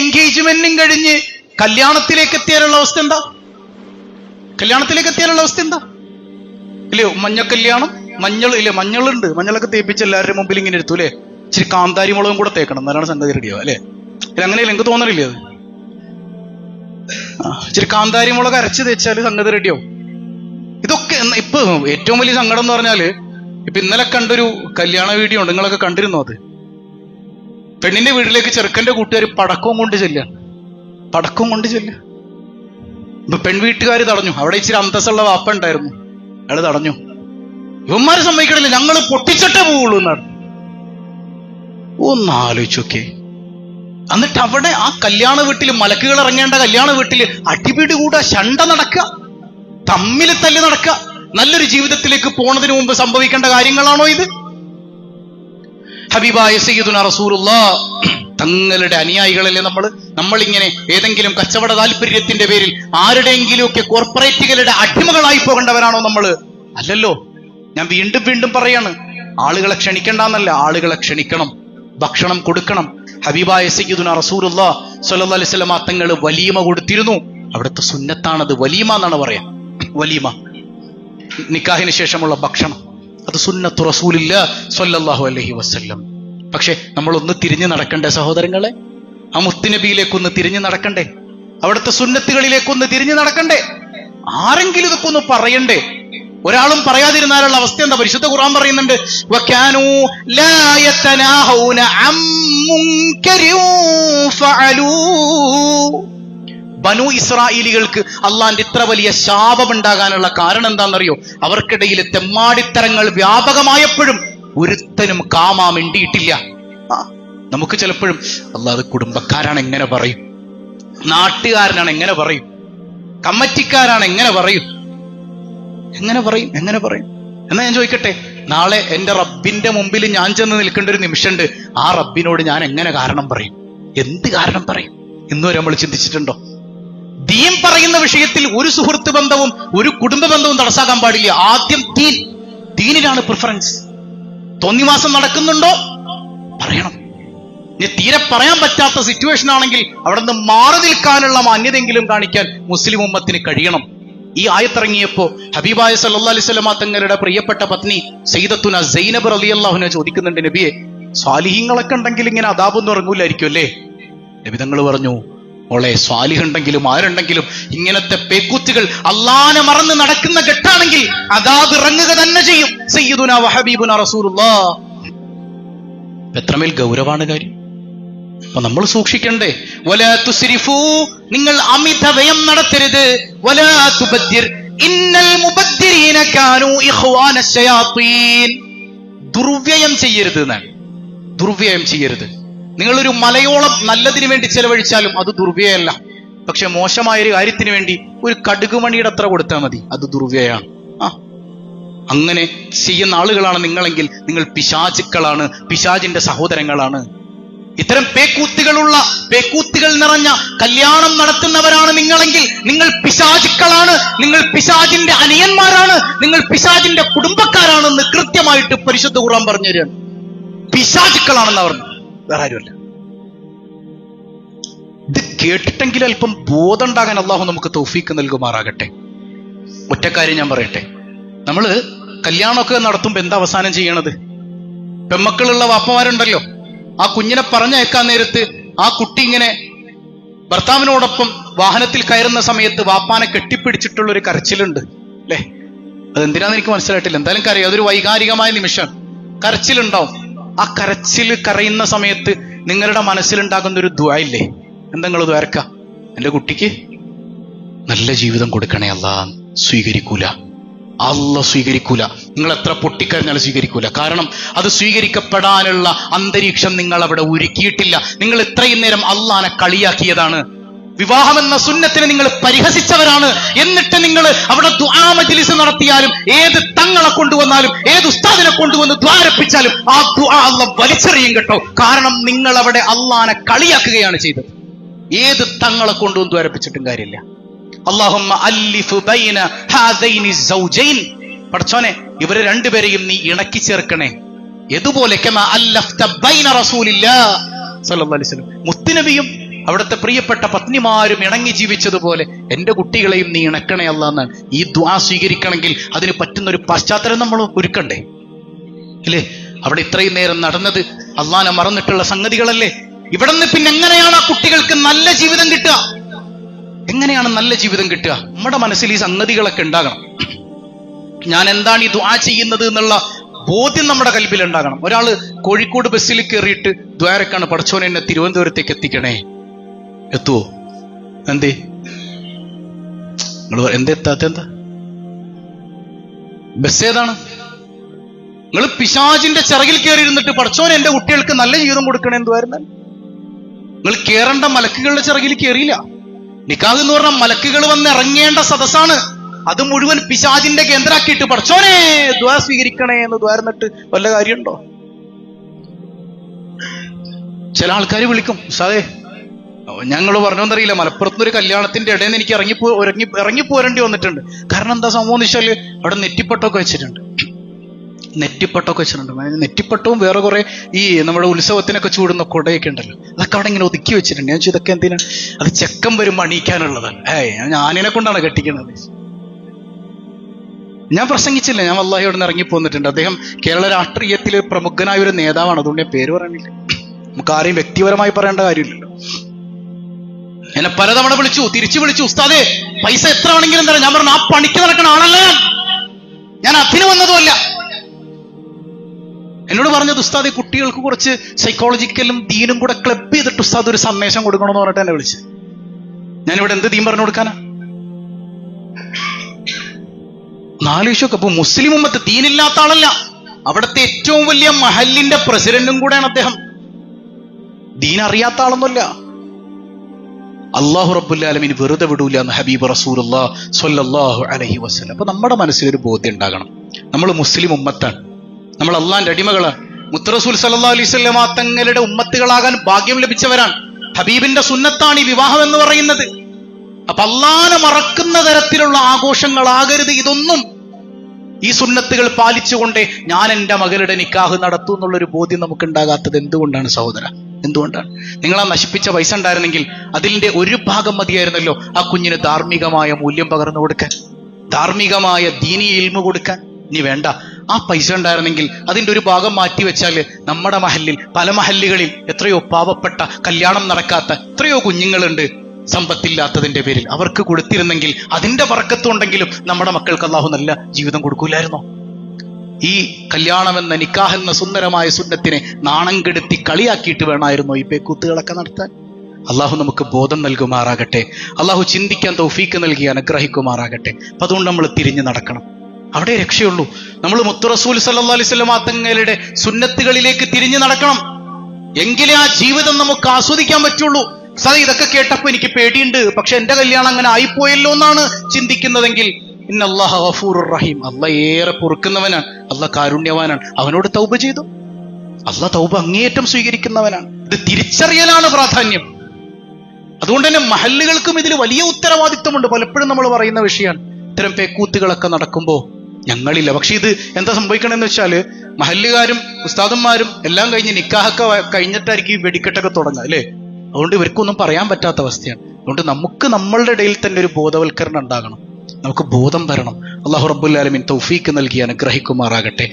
എൻഗേജ്മെന്റും കഴിഞ്ഞ് കല്യാണത്തിലേക്ക് എത്തിയാലുള്ള അവസ്ഥ എന്താ? ഇല്ലയോ? മഞ്ഞക്കല്യാണം, മഞ്ഞളുണ്ട്, മഞ്ഞളൊക്കെ തേപ്പിച്ച് എല്ലാവരുടെ മുമ്പിൽ ഇങ്ങനെ എടുത്തു അല്ലേ? ഇച്ചിരി കാന്താരി മുളകും കൂടെ തേക്കണം, എന്നാലാണ് സംഗതി റെഡിയാവുക അല്ലേ? അങ്ങനെയല്ല, എനിക്ക് തോന്നണില്ലേ അത്? ഇച്ചിരി കാന്താരി മുളക് അരച്ച് തേച്ചാൽ സംഗതി റെഡിയാവും. ഇതൊക്കെ ഇപ്പൊ ഏറ്റവും വലിയ സങ്കടം എന്ന് പറഞ്ഞാല്, ഇപ്പൊ ഇന്നലെ കണ്ടൊരു കല്യാണ വീഡിയോ ഉണ്ട്, നിങ്ങളൊക്കെ കണ്ടിരുന്നോ അത്? പെണ്ണിന്റെ വീട്ടിലേക്ക് ചെറുക്കന്റെ കൂട്ടുകാർ പടക്കവും കൊണ്ട് ചെല്ലുക. ഇപ്പൊ പെൺവീട്ടുകാർ തടഞ്ഞു. അവിടെ ഇച്ചിരി അന്തസ്സുള്ള വാപ്പ ഉണ്ടായിരുന്നു, അയാള് തടഞ്ഞു. ഇവന്മാര് സമ്മതിക്കണില്ല, ഞങ്ങള് പൊട്ടിച്ചിട്ടേ പോവുള്ളൂ എന്നാണ്. ഒന്ന് ആലോചിച്ചൊക്കെ. എന്നിട്ട് അവിടെ ആ കല്യാണ വീട്ടിൽ, മലക്കുകൾ ഇറങ്ങേണ്ട കല്യാണ വീട്ടിൽ അടിപിടി കൂടാ, ശണ്ട നടക്കുക, തമ്മിൽ തല്ലി നടക്കുക. നല്ലൊരു ജീവിതത്തിലേക്ക് പോണതിന് മുമ്പ് സംഭവിക്കേണ്ട കാര്യങ്ങളാണോ ഇത്? ഹബീബായ സയ്യിദുനാ റസൂലുള്ളാഹ് തങ്ങളുടെ അനുയായികളല്ലേ നമ്മളിങ്ങനെ ഏതെങ്കിലും കച്ചവട താല്പര്യത്തിന്റെ പേരിൽ ആരുടെയെങ്കിലും ഒക്കെ കോർപ്പറേറ്റുകളുടെ അടിമകളായി പോകേണ്ടവരാണോ നമ്മള്? അല്ലല്ലോ. ഞാൻ വീണ്ടും വീണ്ടും പറയാണ്, ആളുകളെ ക്ഷണിക്കണ്ടെന്നല്ല, ആളുകളെ ക്ഷണിക്കണം, ഭക്ഷണം കൊടുക്കണം. ഹബീബായ സയ്യിദുനാ റസൂലുള്ളാഹി സ്വല്ലല്ലാഹു അലൈഹി വസല്ലം തങ്ങൾ വലീമ കൊടുത്തിരുന്നു. അവിടുത്തെ സുന്നത്താണത്. വലീമ എന്നാണ് പറയാ. വലീമ, നിക്കാഹിന് ശേഷമുള്ള ഭക്ഷണം, അത് സുന്നത്തു റസൂലില്ലാഹി സ്വല്ലല്ലാഹു അലൈഹി വസല്ലം. പക്ഷെ നമ്മളൊന്ന് തിരിഞ്ഞു നടക്കണ്ടേ സഹോദരങ്ങളെ? ആ മുത്തുനബിയിലേക്കൊന്ന് തിരിഞ്ഞു നടക്കണ്ടേ? അവിടുത്തെ സുന്നത്തുകളിലേക്കൊന്ന് തിരിഞ്ഞു നടക്കണ്ടേ? ആരെങ്കിലും ഇതൊക്കെ ഒന്ന് പറയണ്ടേ? ഒരാളും പറയാതിരുന്നാലുള്ള അവസ്ഥ എന്താ? പരിശുദ്ധ ഖുർആൻ പറയുന്നുണ്ട്, വകാനൂ ലാ യതനാഹൂന അൻ മുൻകരിൻ ഫഅലൂ. ബനു ഇസ്രായേലികൾക്ക് അള്ളാന്റെ ഇത്ര വലിയ ശാപമുണ്ടാകാനുള്ള കാരണം എന്താണെന്നറിയോ? അവർക്കിടയിൽ തെമ്മാടിത്തരങ്ങൾ വ്യാപകമായപ്പോഴും ഒരുത്തനും കാമാ മിണ്ടിയിട്ടില്ല. നമുക്ക് ചിലപ്പോഴും അല്ലാതെ കുടുംബക്കാരാണ് എങ്ങനെ പറയും, നാട്ടുകാരനാണ് എങ്ങനെ പറയും, കമ്മിറ്റിക്കാരാണ് എങ്ങനെ പറയും. എന്നാ ഞാൻ ചോദിക്കട്ടെ, നാളെ എന്റെ റബ്ബിന്റെ മുമ്പിൽ ഞാൻ ചെന്ന് നിൽക്കേണ്ട ഒരു നിമിഷമുണ്ട്. ആ റബ്ബിനോട് ഞാൻ എങ്ങനെ കാരണം പറയും? എന്ത് കാരണം പറയും? ഇന്നുവരെ നമ്മൾ ചിന്തിച്ചിട്ടുണ്ടോ? ദീൻ പറയുന്ന വിഷയത്തിൽ ഒരു സുഹൃത്ത് ബന്ധവും ഒരു കുടുംബ ബന്ധവും തടസ്സാക്കാൻ പാടില്ല. ആദ്യം ദീനിലാണ് പ്രിഫറൻസ്. തോന്നിവാസം നടക്കുന്നുണ്ടോ പറയണം. ഇനി തീരെ പറയാൻ പറ്റാത്ത സിറ്റുവേഷൻ ആണെങ്കിൽ അവിടെ നിന്ന് മാറി നിൽക്കാനുള്ള മാന്യതയെങ്കിലും കാണിക്കാൻ മുസ്ലിം ഉമ്മത്തിന് കഴിയണം. ഈ ആയത്തിറങ്ങിയപ്പോ ഹബീബായ സല്ലല്ലാഹു അലൈഹി വസല്ലം തങ്ങളുടെ പ്രിയപ്പെട്ട പത്നി സയ്യിദത്തുന സൈനബ് റളിയല്ലാഹു അൻഹ ചോദിക്കുന്നുണ്ട്, നബിയെ, സ്വാലിഹീങ്ങളൊക്കെ ഉണ്ടെങ്കിൽ ഇങ്ങനെ അദാബൊന്നും ഇറങ്ങൂലായിരിക്കും അല്ലേ? നബി തങ്ങൾ പറഞ്ഞു, മോളെ, സ്വാലിഹുണ്ടെങ്കിലും ആരുണ്ടെങ്കിലും ഇങ്ങനത്തെ പേക്കൂത്തുകൾ അള്ളാനെ മറന്ന് നടക്കുന്ന ഘട്ടാണെങ്കിൽ അദാബ് ഇറങ്ങുക തന്നെ ചെയ്യും. സയ്യിദുനാ വഹബീബുനാ റസൂലുള്ളാഹ്. എത്രമേൽ ഗൗരവാണ് കാര്യം. അപ്പൊ നമ്മൾ സൂക്ഷിക്കണ്ടേ? വലാ തുസ്രിഫൂ, നിങ്ങൾ അമിത വ്യയം നടത്തരുത്. വലാ തുബദ്ദിർ, ഇന്നൽ മുബദ്ദിരീന കാനൂ ഇഖ്വാന ശയാത്തീൻ. ദുർവ്യയം ചെയ്യരുത് എന്നാണ്. ദുർവ്യയം ചെയ്യരുത്. നിങ്ങളൊരു മലയോളം നല്ലതിന് വേണ്ടി ചെലവഴിച്ചാലും അത് ദുർവ്യയമല്ല. പക്ഷെ മോശമായൊരു കാര്യത്തിന് വേണ്ടി ഒരു കടുകുമണിയുടെ അത്ര കൊടുത്താൽ മതി, അത് ദുർവ്യയാണ്. അങ്ങനെ ചെയ്യുന്ന ആളുകളാണ് നിങ്ങളെങ്കിൽ നിങ്ങൾ പിശാചുക്കളാണ്, പിശാചിന്റെ സഹോദരങ്ങളാണ്. ഇത്തരം പേക്കൂത്തുകൾ നിറഞ്ഞ കല്യാണം നടത്തുന്നവരാണ് നിങ്ങളെങ്കിൽ നിങ്ങൾ പിശാചുക്കളാണ്, നിങ്ങൾ പിശാചിന്റെ അനിയന്മാരാണ്, നിങ്ങൾ പിശാചിന്റെ കുടുംബക്കാരാണെന്ന് കൃത്യമായിട്ട് പരിശുദ്ധ ഖുർആൻ പറഞ്ഞു തരികയാണ്. പിശാചുക്കളാണെന്ന് പറഞ്ഞു, വേറെ ആരുമല്ല. ഇത് കേട്ടിട്ടെങ്കിൽ അല്പം ബോധം ഉണ്ടാകാൻ അള്ളാഹു നമുക്ക് തൗഫീക്ക് നൽകുമാറാകട്ടെ. ഒറ്റക്കാര്യം ഞാൻ പറയട്ടെ, നമ്മള് കല്യാണമൊക്കെ നടത്തുമ്പോ എന്താ അവസാനം ചെയ്യണത്? പെമ്മക്കളുള്ള വാപ്പമാരുണ്ടല്ലോ, ആ കുഞ്ഞിനെ പറഞ്ഞയക്കാൻ നേരത്ത് ആ കുട്ടി ഇങ്ങനെ ഭർത്താവിനോടൊപ്പം വാഹനത്തിൽ കയറുന്ന സമയത്ത് വാപ്പാനെ കെട്ടിപ്പിടിച്ചിട്ടുള്ള ഒരു കരച്ചിലുണ്ട് അല്ലെ? അതെന്തിനാന്ന് എനിക്ക് മനസ്സിലായിട്ടില്ല. എന്തായാലും കരയും, അതൊരു വൈകാരികമായ നിമിഷമാണ്. കരച്ചിലുണ്ടാവും. ആ കരയുന്ന സമയത്ത് നിങ്ങളുടെ മനസ്സിലുണ്ടാകുന്ന ഒരു ദുആ ഇല്ലേ? എന്താ നിങ്ങൾ ദ്വാരക്ക? എന്റെ കുട്ടിക്ക് നല്ല ജീവിതം കൊടുക്കണേ അല്ലാഹ്. സ്വീകരിക്കൂല, അല്ലാഹ് സ്വീകരിക്കൂല. നിങ്ങൾ എത്ര പൊട്ടിക്കരഞ്ഞാലും സ്വീകരിക്കൂല. കാരണം അത് സ്വീകരിക്കപ്പെടാനുള്ള അന്തരീക്ഷം നിങ്ങൾ അവിടെ ഒരുക്കിയിട്ടില്ല. നിങ്ങൾ ഇത്രയും നേരം അള്ളാനെ കളിയാക്കിയതാണ്. വിവാഹമെന്ന സുന്നത്തിനെ നിങ്ങൾ പരിഹസിച്ചവരാണ്. എന്നിട്ട് നിങ്ങൾ അവിടെ ദുആ മജ്ലിസ് നടത്തിയാലും, ഏത് തങ്ങളെ കൊണ്ടുവന്നാലും, ഏത് ഉസ്താദിനെ കൊണ്ടുവന്ന് ദ്വാരപ്പിച്ചാലും ആ ദുആ അല്ലാഹ് വലിച്ചെറിയും കേട്ടോ. കാരണം നിങ്ങൾ അവിടെ അള്ളാനെ കളിയാക്കുകയാണ് ചെയ്തത്. ഏത് തങ്ങളെ കൊണ്ടുവന്ന് ദ്വാരപ്പിച്ചിട്ടും കാര്യമില്ല. അല്ലാഹുമ്മ അല്ലിഫ് ബൈന ഹാദൈനി സൗജൈൻ, പടച്ചോനെ ഇവരെ രണ്ടുപേരെയും നീ ഇണക്കി ചേർക്കണേ. എതുപോലെ കമാ അല്ലഫ്ത ബൈന റസൂലില്ലാഹ് സ്വല്ലല്ലാഹു അലൈഹി വസല്ലം, മുത്തുനബിയും അവിടുത്തെ പ്രിയപ്പെട്ട പത്നിമാരും ഇണങ്ങി ജീവിച്ചതുപോലെ എന്റെ കുട്ടികളെയും നീ ഇണക്കണേ അല്ലാ എന്നാണ്. ഈ ദുആ സ്വീകരിക്കണമെങ്കിൽ അതിന് പറ്റുന്ന ഒരു പശ്ചാത്തലം നമ്മൾ ഒരുക്കണ്ടേ അല്ലേ? അവിടെ ഇത്രയും നേരം നടന്നത് അള്ളാനെ മറന്നിട്ടുള്ള സംഗതികളല്ലേ? ഇവിടെ നിന്ന് പിന്നെ എങ്ങനെയാണ് ആ കുട്ടികൾക്ക് നല്ല ജീവിതം കിട്ടുക? എങ്ങനെയാണ് നല്ല ജീവിതം കിട്ടുക? നമ്മുടെ മനസ്സിൽ ഈ സംഗതികളൊക്കെ ഉണ്ടാകണം. ഞാൻ എന്താണ് ഈ ദുആ ചെയ്യുന്നത് എന്നുള്ള ബോധ്യം നമ്മുടെ കൽബിൽ ഉണ്ടാകണം. ഒരാള് കോഴിക്കോട് ബസ്സിൽ കയറിയിട്ട് ദ്വാരക്കാണ്, പടച്ചോനെ എന്നെ തിരുവനന്തപുരത്തേക്ക് എത്തിക്കണേ. എത്തുവോ? എന്തേ നിങ്ങൾ എത്താത്ത? എന്താ ബസ് ഏതാണ്? നിങ്ങൾ പിശാചിന്റെ ചിറകിൽ കയറി ഇരുന്നിട്ട് പടച്ചോനെ എന്റെ കുട്ടികൾക്ക് നല്ല ജീവിതം കൊടുക്കണേ എന്തുവായിരുന്നാൽ നിങ്ങൾ കേറേണ്ട മലക്കുകളുടെ ചിറകിൽ കയറിയില്ല. നിക്കാഹ് എന്ന് പറഞ്ഞാൽ മലക്കുകൾ വന്ന് ഇറങ്ങേണ്ട സദസ്സാണ്. അത് മുഴുവൻ പിശാചിന്റെ കേന്ദ്രാക്കിയിട്ട് പടച്ചോനെ ദുആ സ്വീകരിക്കണേ എന്ന് ദ്വാരുന്നിട്ട് വല്ല കാര്യമുണ്ടോ? ചില ആൾക്കാർ വിളിക്കും, ഉസ്താദേ ഞങ്ങൾ പറഞ്ഞോന്നറിയില്ല, മലപ്പുറത്തുനിന്നൊരു കല്യാണത്തിന്റെ ഇടയിൽ നിന്ന് എനിക്ക് ഇറങ്ങിപ്പോരേണ്ടി വന്നിട്ടുണ്ട്. കാരണം എന്താ സംഭവം എന്ന് വെച്ചാല് അവിടെ നെറ്റിപ്പട്ടമൊക്കെ വെച്ചിട്ടുണ്ട്. നെറ്റിപ്പട്ടവും വേറെ കുറെ ഈ നമ്മുടെ ഉത്സവത്തിനൊക്കെ ചൂടുന്ന കൊടയൊക്കെ ഉണ്ടല്ലോ, അതൊക്കെ അവിടെ ഇങ്ങനെ ഒതുക്കി വെച്ചിട്ടുണ്ട്. ഞാൻ ഇതൊക്കെ എന്തിനാ? അത് ചെക്കൻ വരുമ്പോൾ അണിയിക്കാനുള്ളതാണ്. ഞാനിനെ കൊണ്ടാണ് കെട്ടിക്കുന്നത്. ഞാൻ പ്രസംഗിച്ചില്ല, ഞാൻ വല്ലാഹി അവിടെ നിന്ന് ഇറങ്ങിപ്പോന്നിട്ടുണ്ട്. അദ്ദേഹം കേരള രാഷ്ട്രീയത്തില് പ്രമുഖനായ ഒരു നേതാവാണ്. അതുകൊണ്ട് ഞാൻ പേര് പറയണില്ല, നമുക്ക് ആരെയും വ്യക്തിപരമായി പറയേണ്ട കാര്യമില്ലല്ലോ. എന്നെ പലതവണ തിരിച്ചു വിളിച്ചു, ഉസ്താദേ പൈസ എത്ര ആണെങ്കിലും തരാം. ഞാൻ പറഞ്ഞു, ആ പണിക്ക് നടക്കണ ആളല്ല ഞാൻ അതിന് വന്നതുമല്ല. എന്നോട് പറഞ്ഞത്, ഉസ്താദ് കുട്ടികൾക്ക് കുറച്ച് സൈക്കോളജിക്കലും ദീനും കൂടെ ക്ലബ് ചെയ്തിട്ട് ഉസ്താദ് ഒരു സന്ദേശം കൊടുക്കണമെന്ന് പറഞ്ഞിട്ട് എന്നെ വിളിച്ച്. ഞാനിവിടെ എന്ത് ദീൻ പറഞ്ഞു കൊടുക്കാനാ? നാലുശൊക്കെ ഇപ്പൊ മുസ്ലിം ഉമ്മത്ത് ദീനില്ലാത്ത ആളല്ല, അവിടുത്തെ ഏറ്റവും വലിയ മഹല്ലിന്റെ പ്രസിഡന്റും കൂടെയാണ് അദ്ദേഹം. ദീൻ അറിയാത്ത ആളൊന്നുമല്ല. അല്ലാഹു റബ്ബുൽ ആലമീൻ വെറുതെ വിടൂല എന്ന് ഹബീബ് റസൂലുള്ളാഹി സ്വല്ലല്ലാഹു അലൈഹി വസല്ലം. അപ്പൊ നമ്മുടെ മനസ്സിലൊരു ബോധ്യം ഉണ്ടാകണം, നമ്മൾ മുസ്ലിം ഉമ്മത്താണ്, നമ്മൾ അള്ളാന്റെ അടിമകളാണ്. മുത്തറസൂൽ സല്ലല്ലാഹു അലൈഹി വസല്ലം തങ്ങളുടെ ഉമ്മത്തുകളാകാൻ ഭാഗ്യം ലഭിച്ചവരാണ്. ഹബീബിന്റെ സുന്നത്താണ് ഈ വിവാഹം എന്ന് പറയുന്നത്. അപ്പൊ അള്ളാനെ മറക്കുന്ന തരത്തിലുള്ള ആഘോഷങ്ങളാകരുത് ഇതൊന്നും. ഈ സുന്നത്തുകൾ പാലിച്ചുകൊണ്ടേ ഞാൻ എൻ്റെ മകളുടെ നിക്കാഹ് നടത്തൂ എന്നുള്ളൊരു ബോധ്യം നമുക്ക് ഉണ്ടാകാത്തത് എന്തുകൊണ്ടാണ് സഹോദര? എന്തുകൊണ്ടാണ്? നിങ്ങൾ ആ നശിപ്പിച്ച പൈസ ഉണ്ടായിരുന്നെങ്കിൽ അതിന്റെ ഒരു ഭാഗം മതിയായിരുന്നല്ലോ ആ കുഞ്ഞിന് ധാർമ്മികമായ മൂല്യം പകർന്നു കൊടുക്കാൻ, ധാർമ്മികമായ ദീനി ഇൽമു കൊടുക്കാൻ. ഇനി വേണ്ട, ആ പൈസ ഉണ്ടായിരുന്നെങ്കിൽ അതിന്റെ ഒരു ഭാഗം മാറ്റി വെച്ചാല് നമ്മുടെ മഹല്ലിൽ, പല മഹല്ലുകളിൽ എത്രയോ പാവപ്പെട്ട കല്യാണം നടക്കാത്ത എത്രയോ കുഞ്ഞുങ്ങളുണ്ട് സമ്പത്തില്ലാത്തതിന്റെ പേരിൽ. അവർക്ക് കൊടുത്തിരുന്നെങ്കിൽ അതിന്റെ ബർക്കത്തുണ്ടെങ്കിലും നമ്മുടെ മക്കൾക്ക് അല്ലാഹു നല്ല ജീവിതം കൊടുക്കൂലായിരുന്നോ? ഈ കല്യാണമെന്ന നിക്കാഹ് എന്ന സുന്ദരമായ സുന്നത്തിനെ നാണം കെടുത്തി കളിയാക്കിയിട്ട് വേണമായിരുന്നോ ഈ പേക്കൂത്തുകളൊക്കെ നടത്താൻ? അള്ളാഹു നമുക്ക് ബോധം നൽകുമാറാകട്ടെ. അള്ളാഹു ചിന്തിക്കാൻ തൗഫീക്ക് നൽകി അനുഗ്രഹിക്കുമാറാകട്ടെ. അപ്പൊ അതുകൊണ്ട് നമ്മൾ തിരിഞ്ഞു നടക്കണം, അവിടെ രക്ഷയുള്ളൂ. നമ്മൾ മുത്ത് റസൂൽ സല്ലല്ലാഹു അലൈഹി വസല്ലം തങ്ങളുടെ സുന്നത്തുകളിലേക്ക് തിരിഞ്ഞു നടക്കണം, എങ്കിലേ ആ ജീവിതം നമുക്ക് ആസ്വദിക്കാൻ പറ്റുള്ളൂ. സാറേ ഇതൊക്കെ കേട്ടപ്പോ എനിക്ക് പേടിയുണ്ട്, പക്ഷെ എന്റെ കല്യാണം അങ്ങനെ ആയിപ്പോയല്ലോ എന്നാണ് ചിന്തിക്കുന്നതെങ്കിൽ, ഇന്നല്ലാഹ ഗഫൂറുർ റഹീം, അള്ളാഹ് ഏറെ പൊറുക്കുന്നവനാണ്, അള്ളാഹ് കാരുണ്യവാനാണ്. അവനോട് തൗബ ചെയ്തു, അള്ളാഹ് തൗബ അങ്ങേയറ്റം സ്വീകരിക്കുന്നവനാണ്. ഇത് തിരിച്ചറിയലാണ് പ്രാധാന്യം. അതുകൊണ്ട് തന്നെ മഹല്ലുകൾക്കും ഇതിൽ വലിയ ഉത്തരവാദിത്വമുണ്ട്. പലപ്പോഴും നമ്മൾ പറയുന്ന വിഷയമാണ് ഇത്തരം പേക്കൂത്തുകളൊക്കെ നടക്കുമ്പോൾ ഞങ്ങളില്ല. പക്ഷെ ഇത് എന്താ സംഭവിക്കണമെന്ന് വെച്ചാല് മഹല്ലുകാരും ഉസ്താദന്മാരും എല്ലാം കഴിഞ്ഞ് നിക്കാഹൊക്കെ കഴിഞ്ഞിട്ടായിരിക്കും ഈ വെടിക്കെട്ടൊക്കെ തുടങ്ങുക അല്ലേ? അതുകൊണ്ട് ഇവർക്കൊന്നും പറയാൻ പറ്റാത്ത അവസ്ഥയാണ്. അതുകൊണ്ട് നമുക്ക് നമ്മളുടെ ഇടയിൽ തന്നെ ഒരു ബോധവൽക്കരണം ഉണ്ടാകണം, നമുക്ക് ബോധം വരണം. അല്ലാഹു റബ്ബുൽ ആലമീൻ തൗഫീക്ക് നൽകി അനുഗ്രഹിക്കുമാറാകട്ടെ.